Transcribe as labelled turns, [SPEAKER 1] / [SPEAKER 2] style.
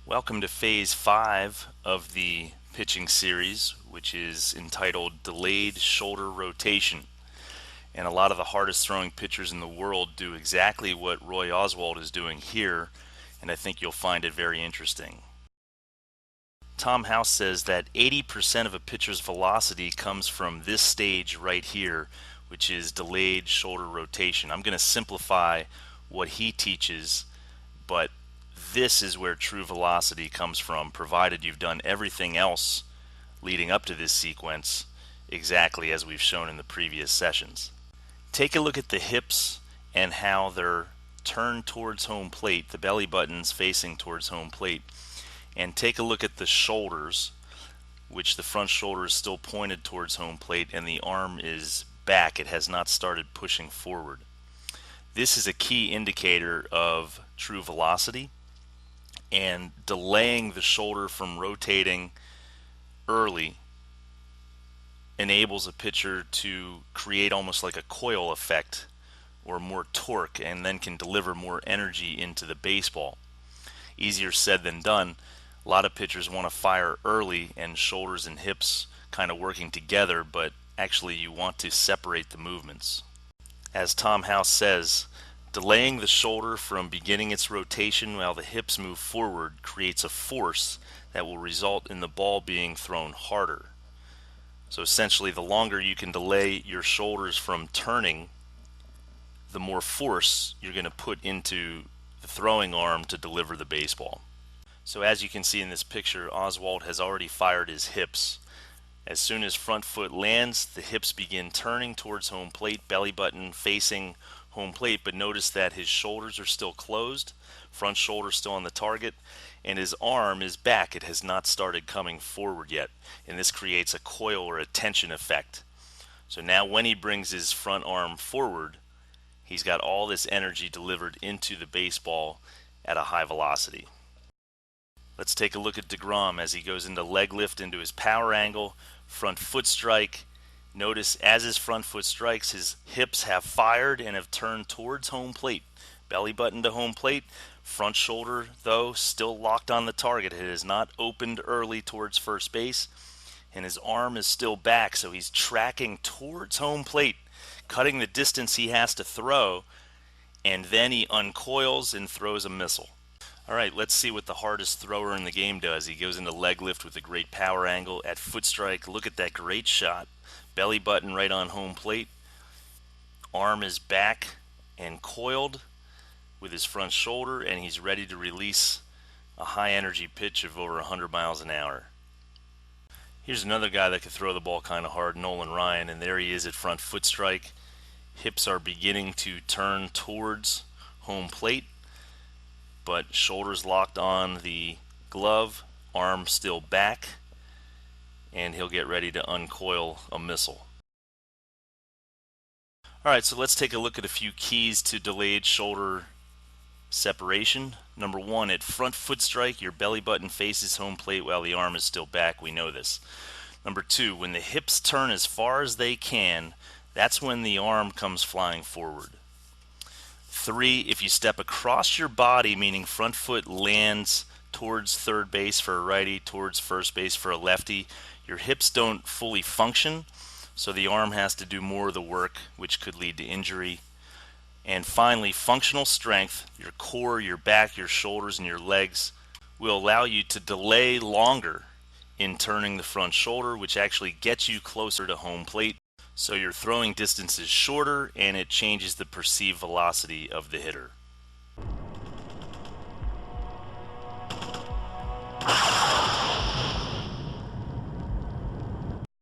[SPEAKER 1] Welcome to phase 5 of the pitching series, which is entitled Delayed Shoulder Rotation. And a lot of the hardest throwing pitchers in the world do exactly what Roy Oswalt is doing here, and I think you'll find it very interesting. Tom House says that 80% of a pitcher's velocity comes from this stage right here, which is delayed shoulder rotation. I'm going to simplify what he teaches, but this is where true velocity comes from, provided you've done everything else leading up to this sequence exactly as we've shown in the previous sessions. Take a look at the hips and how they're turned towards home plate, the belly button's facing towards home plate, and take a look at the shoulders, which the front shoulder is still pointed towards home plate and the arm is back. It has not started pushing forward. This is a key indicator of true velocity, and delaying the shoulder from rotating early enables a pitcher to create almost like a coil effect or more torque, and then can deliver more energy into the baseball. Easier said than done. A lot of pitchers want to fire early and shoulders and hips kind of working together, but actually you want to separate the movements. As Tom House says, delaying the shoulder from beginning its rotation while the hips move forward creates a force that will result in the ball being thrown harder. So essentially, the longer you can delay your shoulders from turning, the more force you're going to put into the throwing arm to deliver the baseball. So as you can see in this picture, Oswalt has already fired his hips. As soon as front foot lands, the hips begin turning towards home plate, belly button facing home plate, but notice that his shoulders are still closed, front shoulder still on the target, and his arm is back. It has not started coming forward yet, and this creates a coil or a tension effect. So now when he brings his front arm forward, he's got all this energy delivered into the baseball at a high velocity. Let's take a look at DeGrom as he goes into leg lift, into his power angle, front foot strike. Notice as his front foot strikes, his hips have fired and have turned towards home plate. Belly button to home plate. Front shoulder, though, still locked on the target. It has not opened early towards first base. And his arm is still back, so he's tracking towards home plate, cutting the distance he has to throw, and then he uncoils and throws a missile. All right, let's see what the hardest thrower in the game does. He goes into leg lift with a great power angle at foot strike. Look at that great shot. Belly button right on home plate. Arm is back and coiled with his front shoulder, and he's ready to release a high energy pitch of over 100 miles an hour. Here's another guy that can throw the ball kind of hard, Nolan Ryan, and there he is at front foot strike. Hips are beginning to turn towards home plate, but shoulders locked on the glove, arm still back, and he'll get ready to uncoil a missile. Alright, so let's take a look at a few keys to delayed shoulder separation. Number one, at front foot strike, your belly button faces home plate while the arm is still back. We know this. Number two, when the hips turn as far as they can, that's when the arm comes flying forward. Three, if you step across your body, meaning front foot lands towards third base for a righty, towards first base for a lefty, your hips don't fully function, so the arm has to do more of the work, which could lead to injury. And finally, functional strength, your core, your back, your shoulders, and your legs will allow you to delay longer in turning the front shoulder, which actually gets you closer to home plate. So your throwing distance is shorter and it changes the perceived velocity of the hitter.